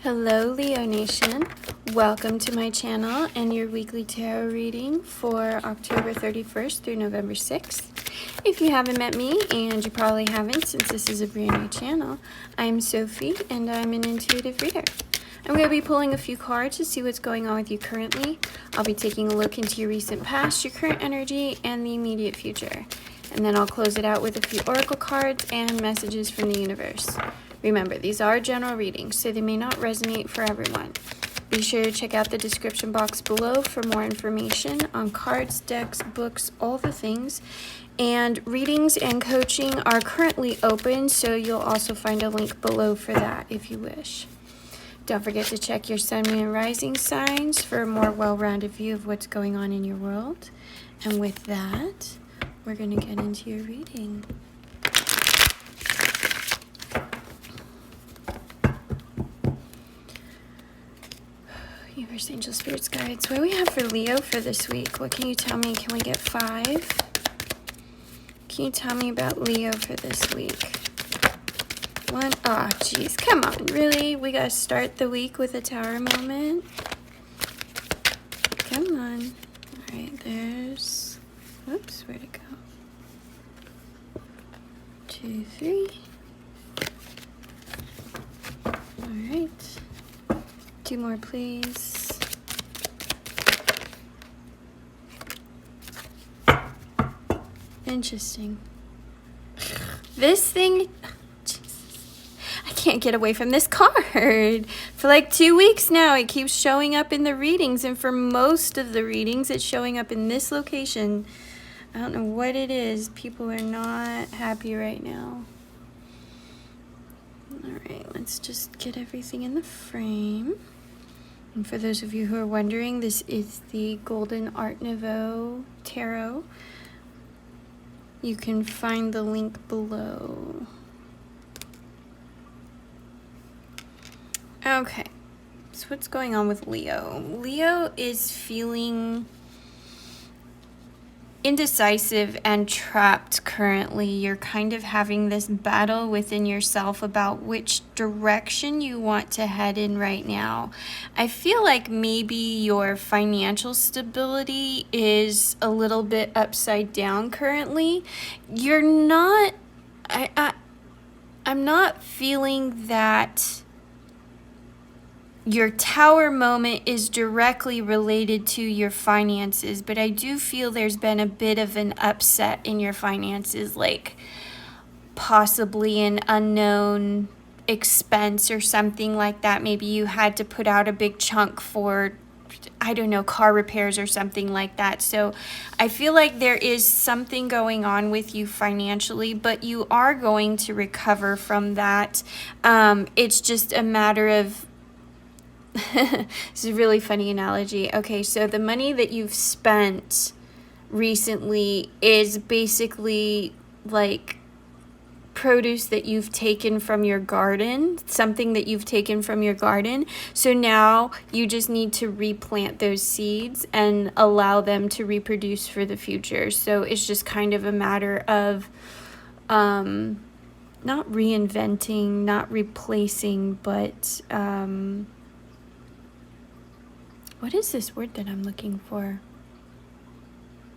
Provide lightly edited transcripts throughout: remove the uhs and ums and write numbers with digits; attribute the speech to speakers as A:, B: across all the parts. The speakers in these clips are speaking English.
A: Hello Leo Nation, welcome to my channel and your weekly tarot reading for October 31st through November 6th. If you haven't met me, and you probably haven't since this is a brand new channel, I'm Sophie and I'm an intuitive reader. I'm going to be pulling a few cards to see what's going on with you currently. I'll be taking a look into your recent past, your current energy, and the immediate future. And then I'll close it out with a few oracle cards and messages from the universe. Remember, these are general readings, so they may not resonate for everyone. Be sure to check out the description box below for more information on cards, decks, books, all the things. And readings and coaching are currently open, so you'll also find a link below for that if you wish. Don't forget to check your sun, moon, and rising signs for a more well-rounded view of what's going on in your world. And with that, we're going to get into your reading. Universe, angel, spirits, guides. What do we have for Leo for this week? What can you tell me? Can we get 5? Can you tell me about Leo for this week? 1. Oh, geez. Come on. Really? We got to start the week with a tower moment? Come on. All right. There's... Oops. Where'd it go? 2, 3. All right. 2 more, please. Interesting. This thing, Jesus, I can't get away from this card. For like 2 weeks now, it keeps showing up in the readings, and for most of the readings, it's showing up in this location. I don't know what it is. People are not happy right now. All right, let's just get everything in the frame. And for those of you who are wondering, this is the Golden Art Nouveau Tarot. You can find the link below. Okay, so what's going on with Leo? Leo is feeling indecisive and trapped currently. You're kind of having this battle within yourself about which direction you want to head in right now. I feel like maybe your financial stability is a little bit upside down currently. You're not, I'm not feeling that your tower moment is directly related to your finances, but I do feel there's been a bit of an upset in your finances, like possibly an unknown expense or something like that. Maybe you had to put out a big chunk for, I don't know, car repairs or something like that. So I feel like there is something going on with you financially, but you are going to recover from that. It's just a matter of this is a really funny analogy. Okay, so the money that you've spent recently is basically like produce that you've taken from your garden, something that you've taken from your garden. So now you just need to replant those seeds and allow them to reproduce for the future. So it's just kind of a matter of not reinventing, not replacing, but what is this word that I'm looking for?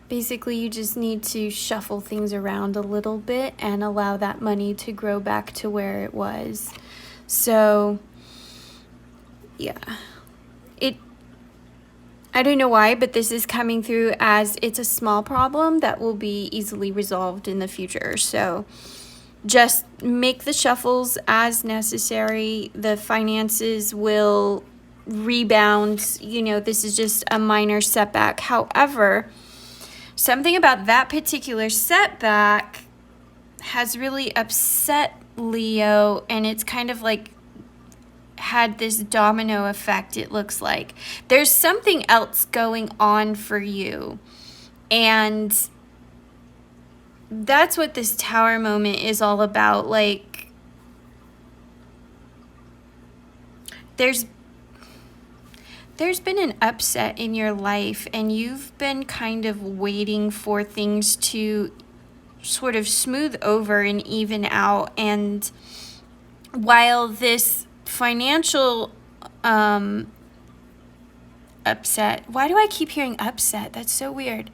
A: Basically, you just need to shuffle things around a little bit and allow that money to grow back to where it was. So, yeah. I don't know why, but this is coming through as it's a small problem that will be easily resolved in the future. So, just make the shuffles as necessary. The finances will rebound. You know, this is just a minor setback. However, something about that particular setback has really upset Leo, and it's kind of like had this domino effect. It looks like there's something else going on for you, and that's what this tower moment is all about. Like, there's been an upset in your life, and you've been kind of waiting for things to sort of smooth over and even out. And while this financial upset. Why do I keep hearing upset? That's so weird.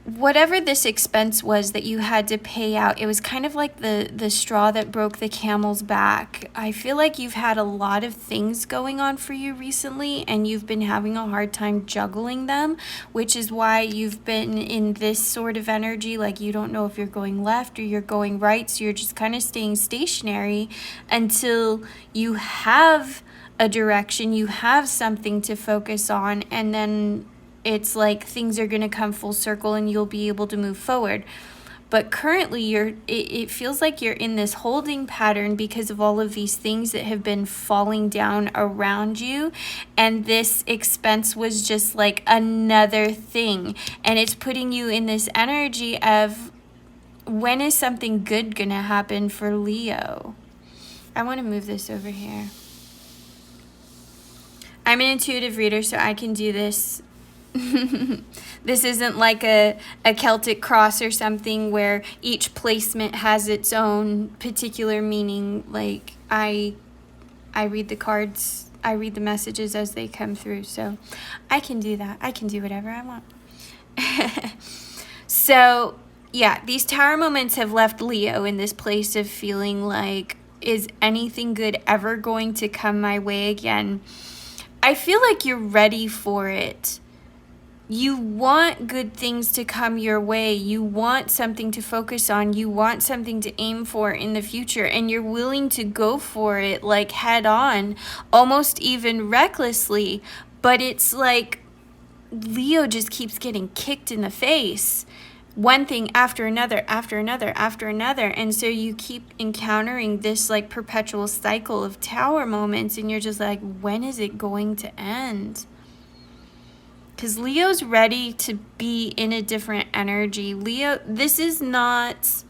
A: Whatever this expense was that you had to pay out, it was kind of like the straw that broke the camel's back. I feel like you've had a lot of things going on for you recently, and you've been having a hard time juggling them, which is why you've been in this sort of energy, like you don't know if you're going left or you're going right, so you're just kind of staying stationary until you have a direction, you have something to focus on, and then it's like things are going to come full circle and you'll be able to move forward. But currently it feels like you're in this holding pattern because of all of these things that have been falling down around you, and this expense was just like another thing, and it's putting you in this energy of, when is something good going to happen for Leo? I want to move this over here. I'm an intuitive reader, so I can do this. This isn't like a Celtic cross or something where each placement has its own particular meaning. Like I read the cards, I read the messages as they come through, so I can do that. I can do whatever I want. So yeah, these tower moments have left Leo in this place of feeling like, is anything good ever going to come my way again? I feel like you're ready for it. You want good things to come your way. You want something to focus on. You want something to aim for in the future. And you're willing to go for it, like head on, almost even recklessly. But it's like Leo just keeps getting kicked in the face. One thing after another, after another, after another. And so you keep encountering this like perpetual cycle of tower moments. And you're just like, when is it going to end? Because Leo's ready to be in a different energy. Leo, this is not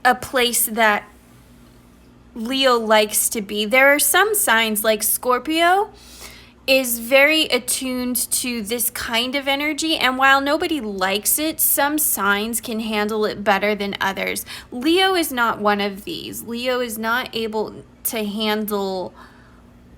A: a place that Leo likes to be. There are some signs, like Scorpio is very attuned to this kind of energy, and while nobody likes it, some signs can handle it better than others. Leo is not one of these. Leo is not able to handle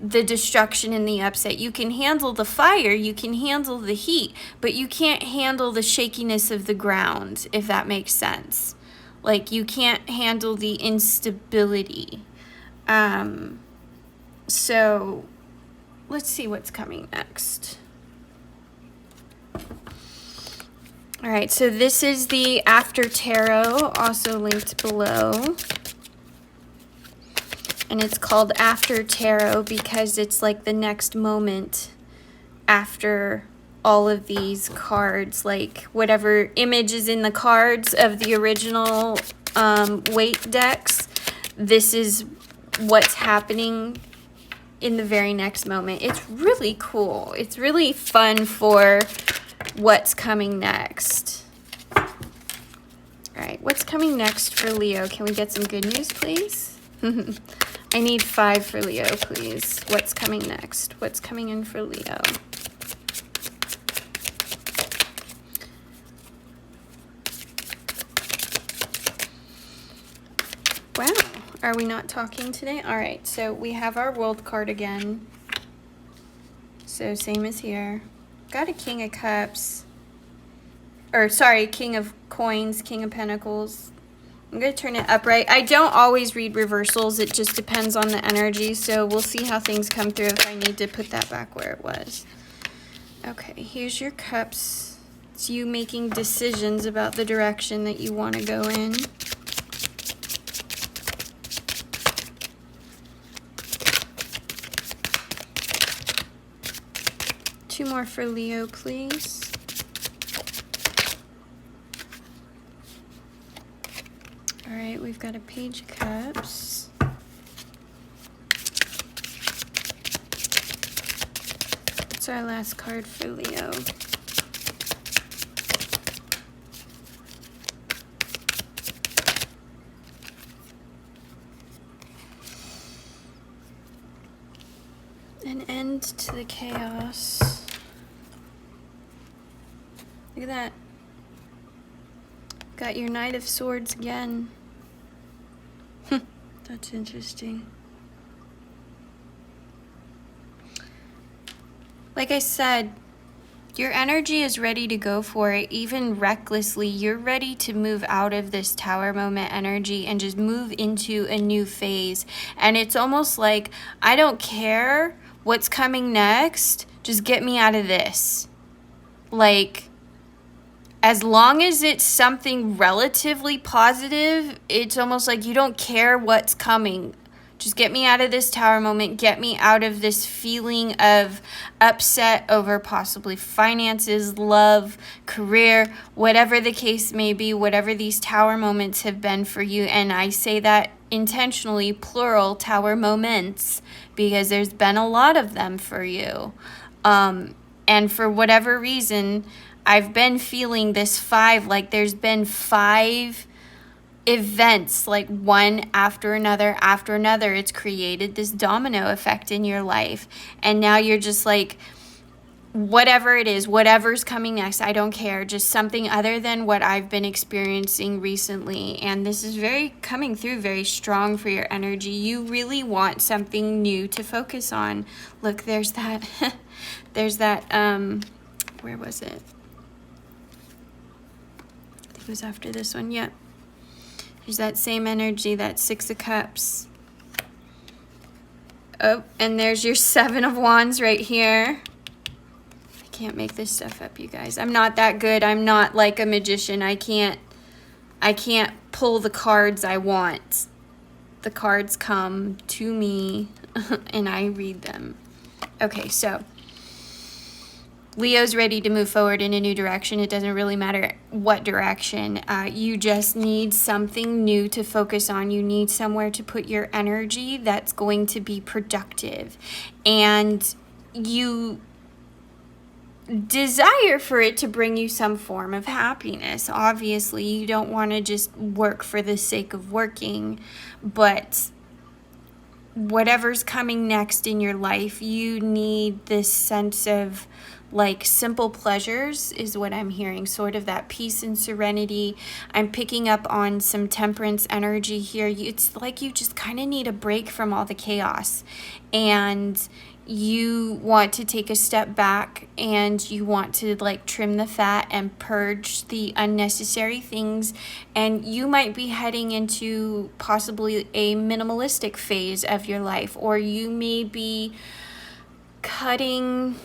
A: the destruction and the upset. You can handle the fire, you can handle the heat, but you can't handle the shakiness of the ground, if that makes sense. Like, you can't handle the instability. So let's see what's coming next. All right, so this is the After Tarot, also linked below. And it's called After Tarot because it's like the next moment after all of these cards, like whatever image is in the cards of the original weight decks, this is what's happening in the very next moment. It's really cool. It's really fun for what's coming next. All right, what's coming next for Leo? Can we get some good news, please? I need 5 for Leo, please. What's coming next? What's coming in for Leo? Wow. Are we not talking today? All right. So we have our World card again. So same as here. Got a King of Cups. Or sorry, King of Coins, King of Pentacles. I'm going to turn it upright. I don't always read reversals. It just depends on the energy. So we'll see how things come through if I need to put that back where it was. Okay, here's your cups. It's you making decisions about the direction that you want to go in. Two more for Leo, please. All right, we've got a Page of Cups. What's our last card for Leo? An end to the chaos. Look at that. Got your Knight of Swords again. That's interesting. Like I said, your energy is ready to go for it, even recklessly. You're ready to move out of this tower moment energy and just move into a new phase. And it's almost like, I don't care what's coming next, just get me out of this. Like, as long as it's something relatively positive, it's almost like you don't care what's coming. Just get me out of this tower moment. Get me out of this feeling of upset over possibly finances, love, career, whatever the case may be, whatever these tower moments have been for you. And I say that intentionally, plural, tower moments, because there's been a lot of them for you. And for whatever reason, I've been feeling this 5, like there's been 5 events, like one after another. It's created this domino effect in your life. And now you're just like, whatever it is, whatever's coming next, I don't care. Just something other than what I've been experiencing recently. And this is coming through very strong for your energy. You really want something new to focus on. Look, there's that, where was it? I think it was after this one, yeah. There's that same energy, that 6 of Cups. Oh, and there's your 7 of Wands right here. I can't make this stuff up, you guys. I'm not that good. I'm not like a magician. I can't pull the cards I want. The cards come to me and I read them. Okay, so Leo's ready to move forward in a new direction. It doesn't really matter what direction. You just need something new to focus on. You need somewhere to put your energy that's going to be productive. And you desire for it to bring you some form of happiness. Obviously, you don't want to just work for the sake of working, but whatever's coming next in your life, you need this sense of like simple pleasures is what I'm hearing, sort of that peace and serenity. I'm picking up on some temperance energy here. It's like you just kind of need a break from all the chaos, and you want to take a step back and you want to like trim the fat and purge the unnecessary things. And you might be heading into possibly a minimalistic phase of your life, or you may be cutting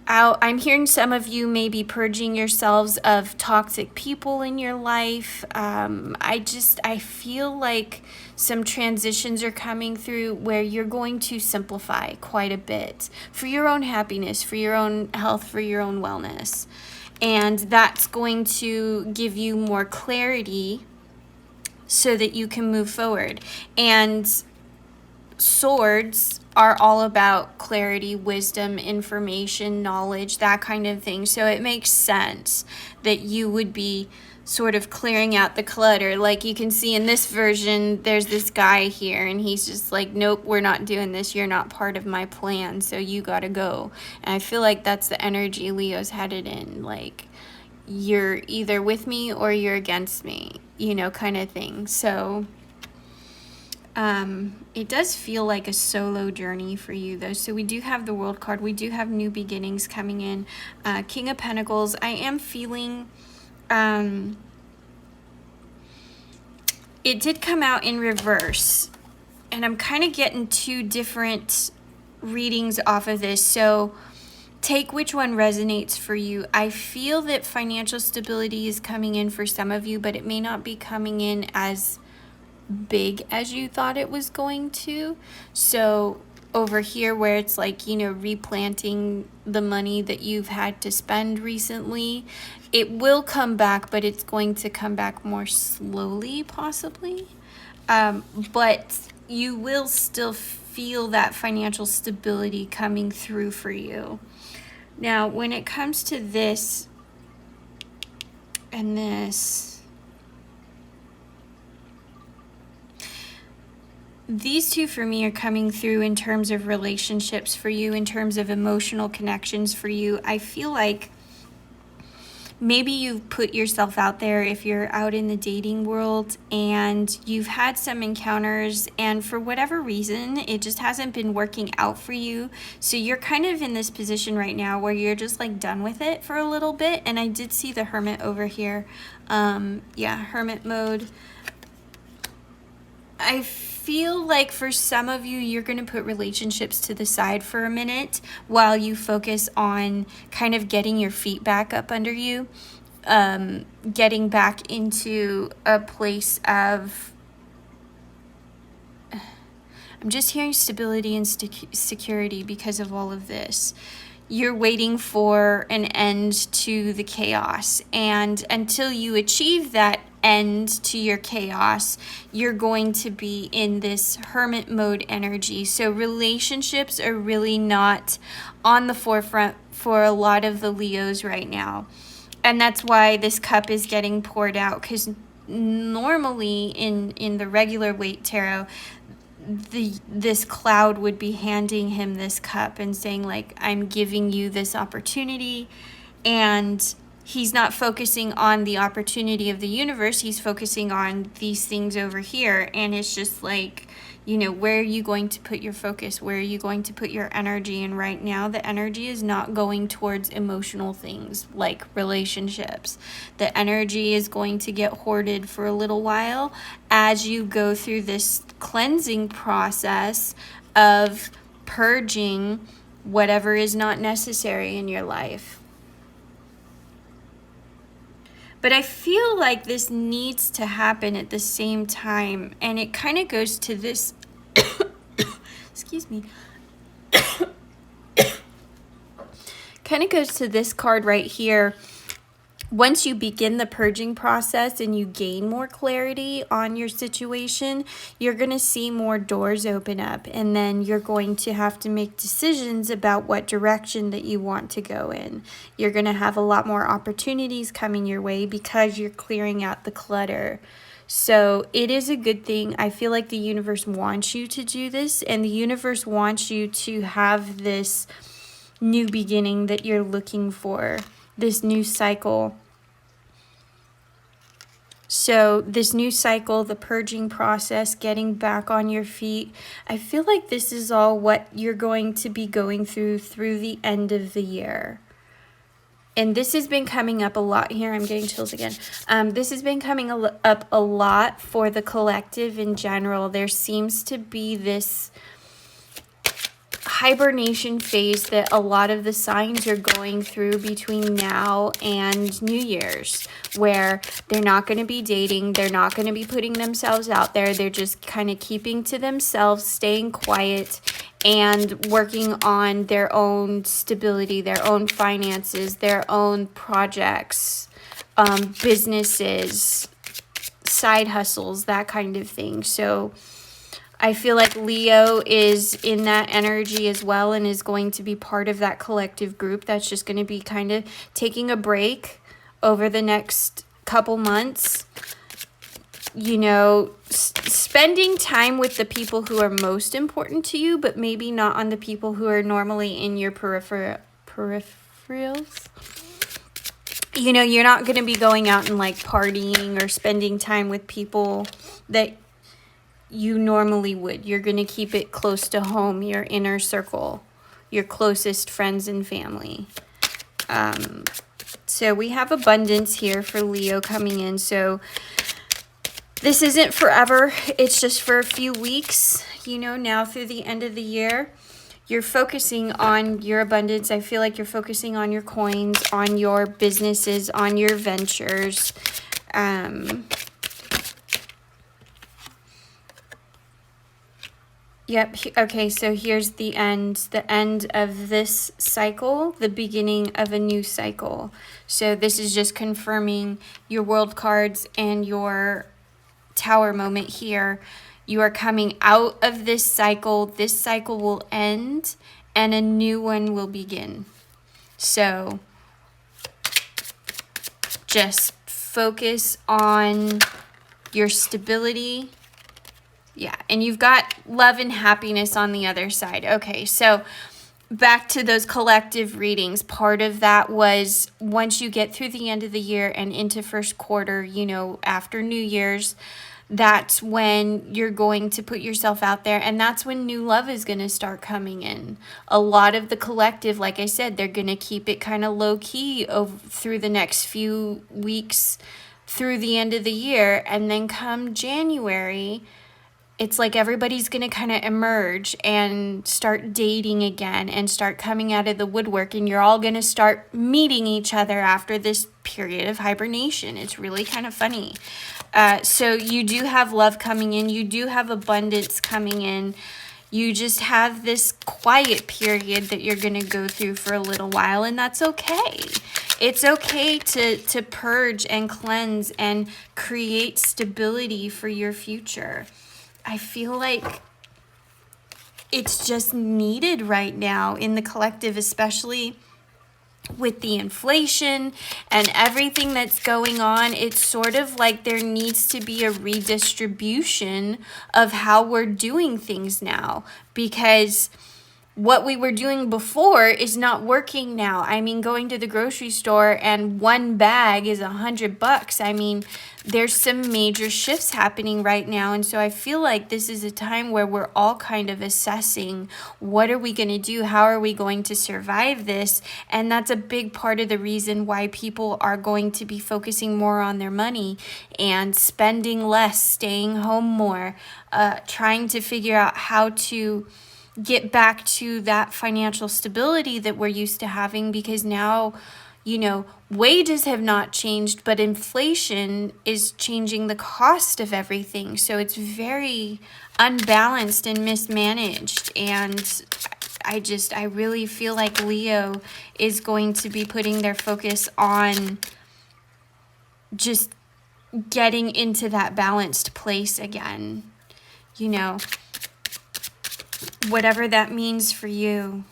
A: out. I'm hearing some of you may be purging yourselves of toxic people in your life. I feel like some transitions are coming through where you're going to simplify quite a bit for your own happiness, for your own health, for your own wellness. And that's going to give you more clarity so that you can move forward. And swords are all about clarity, wisdom, information, knowledge, that kind of thing. So it makes sense that you would be sort of clearing out the clutter. Like you can see in this version, there's this guy here and he's just like, nope, we're not doing this. You're not part of my plan, so you gotta go. And I feel like that's the energy Leo's headed in. Like, you're either with me or you're against me, kind of thing. So it does feel like a solo journey for you though. So we do have the World card. We do have new beginnings coming in. King of Pentacles. I am feeling, it did come out in reverse, and I'm kind of getting 2 different readings off of this. So take which one resonates for you. I feel that financial stability is coming in for some of you, but it may not be coming in as big as you thought it was going to. So over here where it's like, replanting the money that you've had to spend recently, it will come back, but it's going to come back more slowly possibly. But you will still feel that financial stability coming through for you. Now, when it comes to this and this, these 2 for me are coming through in terms of relationships for you, in terms of emotional connections for you. I feel like maybe you've put yourself out there if you're out in the dating world and you've had some encounters, and for whatever reason it just hasn't been working out for you. So you're kind of in this position right now where you're just like done with it for a little bit. And I did see the Hermit over here. Yeah, Hermit mode. I feel like for some of you, you're going to put relationships to the side for a minute while you focus on kind of getting your feet back up under you, getting back into a place of, I'm just hearing stability and security because of all of this. You're waiting for an end to the chaos, and until you achieve that end to your chaos, you're going to be in this hermit mode energy. So relationships are really not on the forefront for a lot of the Leos right now. And that's why this cup is getting poured out, because normally in the regular Waite Tarot, this cloud would be handing him this cup and saying like, I'm giving you this opportunity, and he's not focusing on the opportunity of the universe, he's focusing on these things over here. And it's just like, you know, where are you going to put your focus? Where are you going to put your energy? And right now the energy is not going towards emotional things like relationships. The energy is going to get hoarded for a little while as you go through this cleansing process of purging whatever is not necessary in your life. But I feel like this needs to happen at the same time, and it kind of goes to this excuse me kind of goes to this card right here. Once you begin the purging process and you gain more clarity on your situation, you're going to see more doors open up, and then you're going to have to make decisions about what direction that you want to go in. You're going to have a lot more opportunities coming your way because you're clearing out the clutter. So it is a good thing. I feel like the universe wants you to do this, and the universe wants you to have this new beginning that you're looking for, this new cycle. So this new cycle, the purging process, getting back on your feet, I feel like this is all what you're going to be going through the end of the year. And this has been coming up a lot here. I'm getting chills again. This has been coming up a lot for the collective in general. There seems to be this hibernation phase that a lot of the signs are going through between now and New Year's, where they're not going to be dating, they're not going to be putting themselves out there, they're just kind of keeping to themselves, staying quiet, and working on their own stability, their own finances, their own projects, businesses, side hustles, that kind of thing. So I feel like Leo is in that energy as well, and is going to be part of that collective group that's just going to be kind of taking a break over the next couple months. You know, spending time with the people who are most important to you, but maybe not on the people who are normally in your peripherals. You know, you're not going to be going out and like partying or spending time with people that you normally would. You're going to keep it close to home, your inner circle, your closest friends and family. So we have abundance here for Leo coming in. So this isn't forever. It's just for a few weeks, you know, now through the end of the year. You're focusing on your abundance. I feel like you're focusing on your coins, on your businesses, on your ventures. Yep. Okay, so here's the end of this cycle, the beginning of a new cycle. So this is just confirming your world cards and your tower moment here. You are coming out of this cycle. This cycle will end and a new one will begin. So just focus on your stability. Yeah, and you've got love and happiness on the other side. Okay, so back to those collective readings, part of that was once you get through the end of the year and into first quarter, you know, after New Year's, that's when you're going to put yourself out there, and that's when new love is going to start coming in. A lot of the collective, like I said, they're going to keep it kind of low key through the next few weeks through the end of the year, and then come January, it's like everybody's going to kind of emerge and start dating again and start coming out of the woodwork, and you're all going to start meeting each other after this period of hibernation. It's really kind of funny. So you do have love coming in. You do have abundance coming in. You just have this quiet period that you're going to go through for a little while, and that's okay. It's okay to purge and cleanse and create stability for your future. I feel like it's just needed right now in the collective, especially with the inflation and everything that's going on. It's sort of like there needs to be a redistribution of how we're doing things now, because what we were doing before is not working now. I mean, going to the grocery store and one bag is $100. I mean, there's some major shifts happening right now. And so I feel like this is a time where we're all kind of assessing, what are we going to do? How are we going to survive this? And that's a big part of the reason why people are going to be focusing more on their money and spending less, staying home more, trying to figure out how to get back to that financial stability that we're used to having, because now, you know, wages have not changed, but inflation is changing the cost of everything. So it's very unbalanced and mismanaged. And I really feel like Leo is going to be putting their focus on just getting into that balanced place again, you know, whatever that means for you.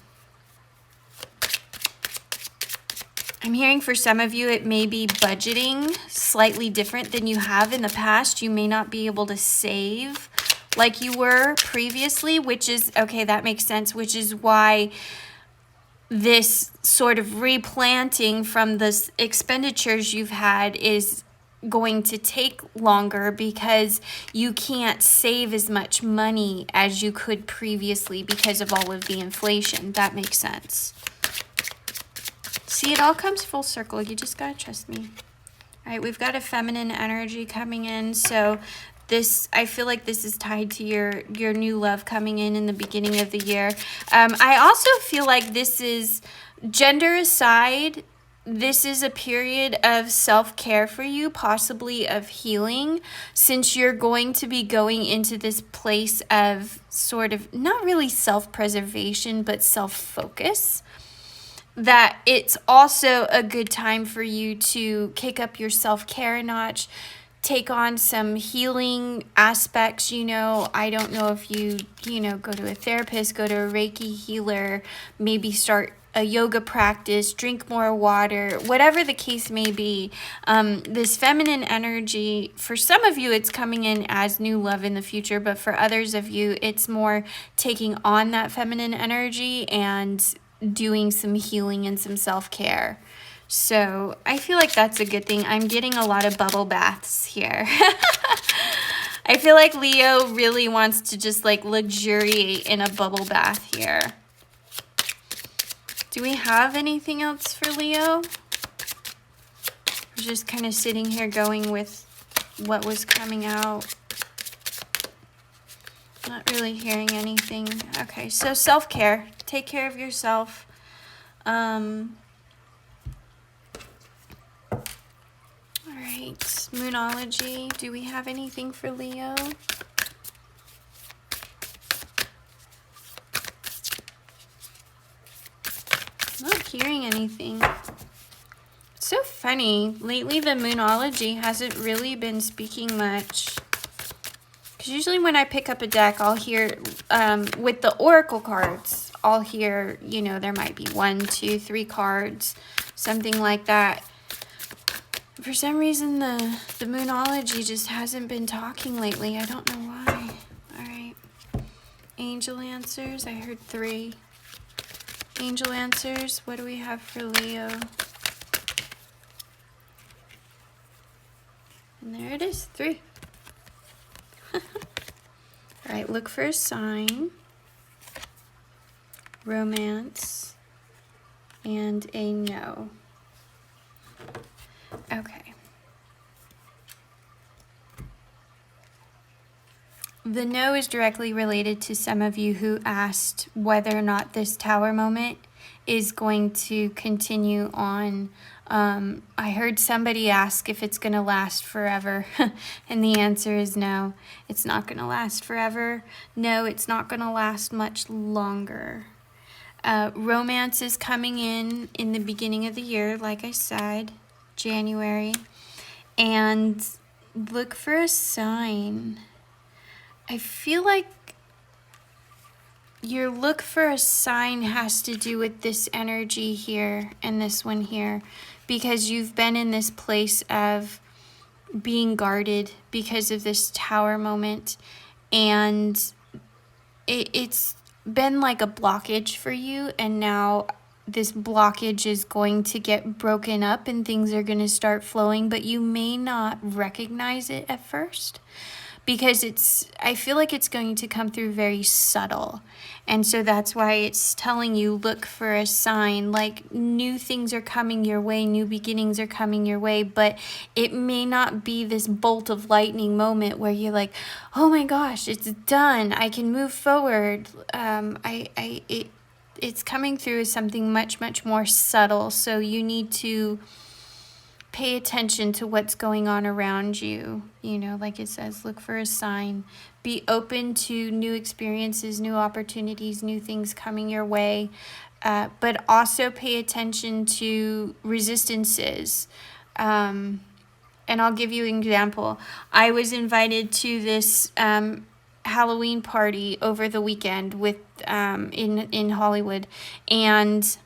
A: I'm hearing for some of you, it may be budgeting slightly different than you have in the past. You may not be able to save like you were previously, which is, okay, that makes sense, which is why this sort of replanting from the expenditures you've had is going to take longer, because you can't save as much money as you could previously because of all of the inflation. That makes sense. See, it all comes full circle. You just gotta trust me. All right, we've got a feminine energy coming in. So this, I feel like this is tied to your new love coming in the beginning of the year. I also feel like this is, gender aside, this is a period of self-care for you, possibly of healing, since you're going to be going into this place of sort of not really self-preservation, but self-focus. That it's also a good time for you to kick up your self-care a notch, take on some healing aspects. You know, I don't know if you go to a therapist, go to a Reiki healer, maybe start a yoga practice, drink more water, whatever the case may be. This feminine energy, for some of you, it's coming in as new love in the future, but for others of you, it's more taking on that feminine energy and doing some healing and some self-care. So I feel like that's a good thing. I'm getting a lot of bubble baths here. I feel like Leo really wants to just like luxuriate in a bubble bath here. Do we have anything else for Leo? We're just kind of sitting here going with what was coming out. Not really hearing anything. Okay, so self-care. Take care of yourself. All right, Moonology. Do we have anything for Leo? Not hearing anything. It's so funny. Lately, the Moonology hasn't really been speaking much. Because usually when I pick up a deck, I'll hear, with the Oracle cards, I'll hear, you know, there might be 1, 2, 3 cards, something like that. For some reason, the Moonology just hasn't been talking lately. I don't know why. All right. Angel answers. I heard 3. Angel answers. What do we have for Leo? And there it is, 3. All right, look for a sign, romance, and a no. Okay. The no is directly related to some of you who asked whether or not this tower moment is going to continue on. I heard somebody ask if it's going to last forever, and the answer is no. It's not going to last forever. No, it's not going to last much longer. Romance is coming in the beginning of the year, like I said, January. And look for a sign. I feel like your look for a sign has to do with this energy here and this one here, because you've been in this place of being guarded because of this tower moment, and it's been like a blockage for you, and now this blockage is going to get broken up and things are going to start flowing, but you may not recognize it at first, because I feel like it's going to come through very subtle. And so that's why it's telling you, look for a sign, like new things are coming your way, new beginnings are coming your way, but it may not be this bolt of lightning moment where you're like, oh my gosh, it's done, I can move forward. It's coming through as something much, much more subtle. So you need to pay attention to what's going on around you. You know, like it says, look for a sign. Be open to new experiences, new opportunities, new things coming your way. But also pay attention to resistances. And I'll give you an example. I was invited to this Halloween party over the weekend with in Hollywood, and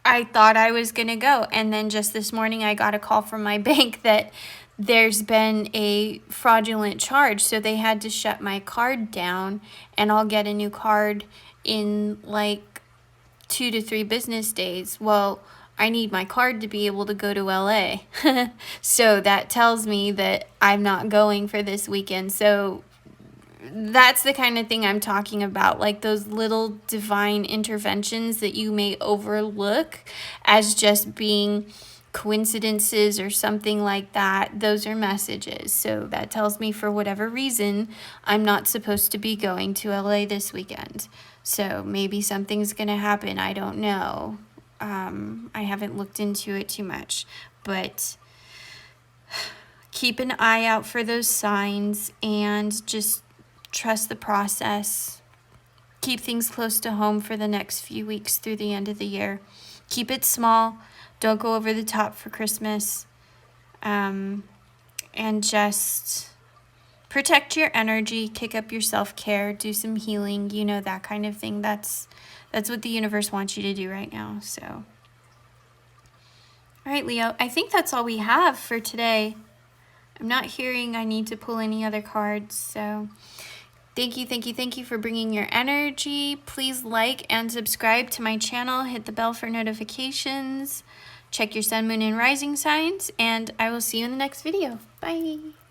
A: I thought I was going to go. And then just this morning, I got a call from my bank that there's been a fraudulent charge. So they had to shut my card down, and I'll get a new card in like 2 to 3 business days. Well, I need my card to be able to go to LA. So that tells me that I'm not going for this weekend. So that's the kind of thing I'm talking about, like those little divine interventions that you may overlook as just being coincidences or something like that. Those are messages. So that tells me, for whatever reason, I'm not supposed to be going to LA this weekend. So maybe something's going to happen. I don't know. I haven't looked into it too much, but keep an eye out for those signs and just trust the process. Keep things close to home for the next few weeks through the end of the year. Keep it small. Don't go over the top for Christmas. And just protect your energy. Kick up your self-care. Do some healing. You know, that kind of thing. That's what the universe wants you to do right now. So, all right, Leo. I think that's all we have for today. I'm not hearing I need to pull any other cards, so thank you for bringing your energy. Please like and subscribe to my channel. Hit the bell for notifications. Check your sun, moon, and rising signs, and I will see you in the next video. Bye.